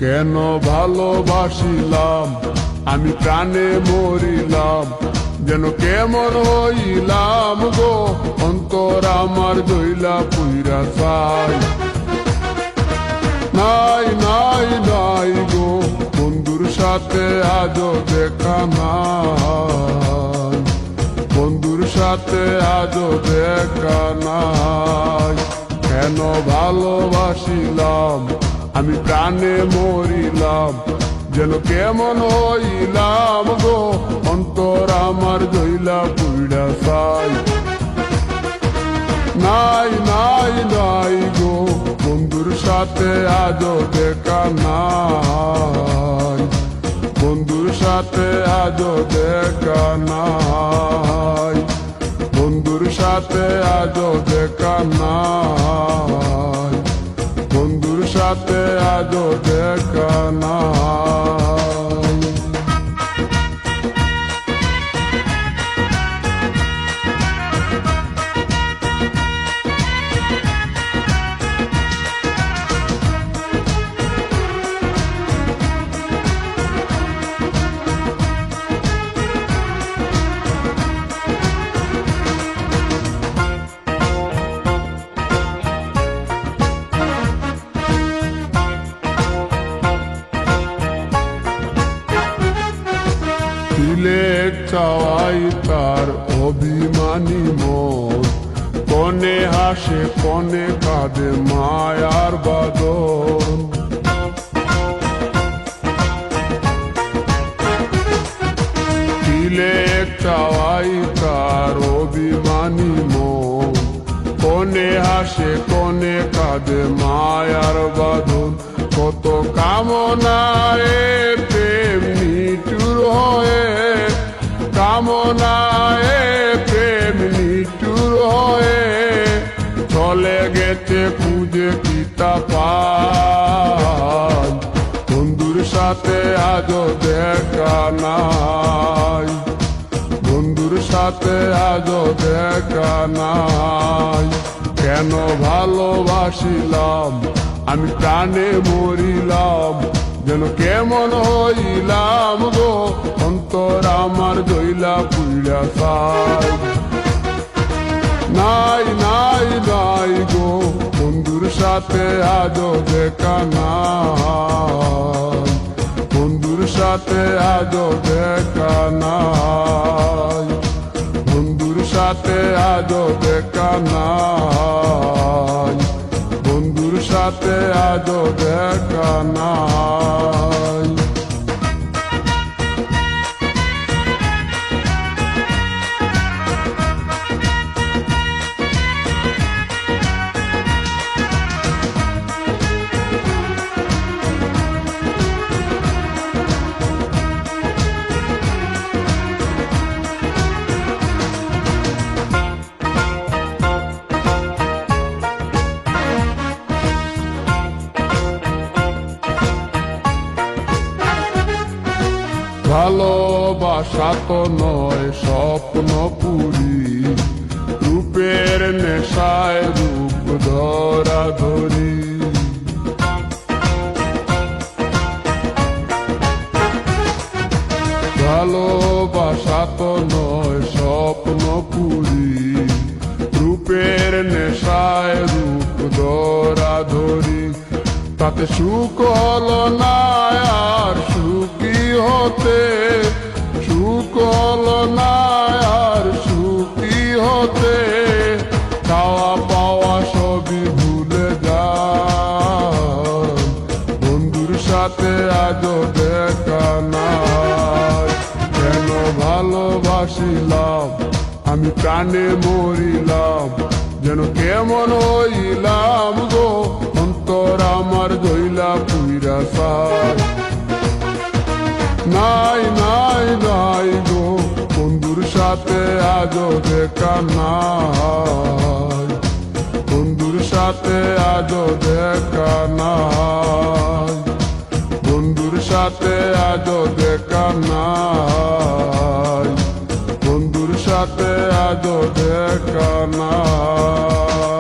কেন ভালোবাসিলাম আমি প্রাণে মরিলাম, যেন কেমন হইলাম গো অন্তর আমার দইলা পুইরা চাই। নাই নাই নাই গো বন্ধুর সাথে আজও দেখা নাই, বন্ধুর সাথে আজও দেখা নাই। কেন ভালোবাসিলাম আমি প্রাণে মরিলাম, যেন কেমন হইলাম গো অন্তর আমার দইলা পুইরা চাই। নাই নাই নাই গো বন্ধুর সাথে আজও দেখা নাই, বন্ধুর সাথে আজও দেখা নাই, বন্ধুর সাথে আজও দেখা নাই, বন্ধুর সাথে আজও দেখা নাই। সিলেট চাওয়াই তার অভিমানী মন, কনে হাসে কনে কাঁদে মায়ার বাদন। সিলেট চাওয়াই তার অভিমানী মন, কনে হাসে কনে কাঁদে মায়ার বাদন। কত কামনায় প্রেম নিঠুর হয়ে, কামনায় প্রেম নিঠুর হয়ে চলে গেছে খুঁজে কিতা পাই। বন্ধুর সাথে আজও দেখা নাই, বন্ধুর সাথে আজও দেখা নাই। কেন ভালোবাসিলাম আমি প্রাণে মরিলাম, যেন কেমন হইলাম গো অন্তর আমার দইলা পুইরা চাই। নাই নাই নাই গো বন্ধুর সাথে আজও দেখা নাই, বন্ধুর সাথে আজও দেখা নাই, বন্ধুর সাথে আজও দেখা নাই, বন্ধুর সাথে আজও দেখা নাই। ভালোবাসা তো নয় স্বপ্ন পুরি, রূপের নেশায় রূপ ধরা ধরি। ভালোবাসা তো নয় স্বপ্ন পুরি, রূপের নেশায় রূপ ধরা ধরি। তাতে সুখ হলো না আর সুখী হতে, সুখ হলো না আর সুখী হতে। খাওয়া পাওয়া সবই ভুলে যায়, বন্ধুর সাথে আজও দেখা নাই। কেন ভালোবাসিলাম আমি প্রাণে মরিলাম, যেন কেমন হইলাম গো অন্তর আমার দইলা পুইরা চাই। নাই নাই নাই গো বন্ধুর সাথে আজও দেখা নাই, বন্ধুর সাথে আজও দেখা নাই, বন্ধুর সাথে আজও দেখা নাই, বন্ধুর সাথে আজও দেখা নাই।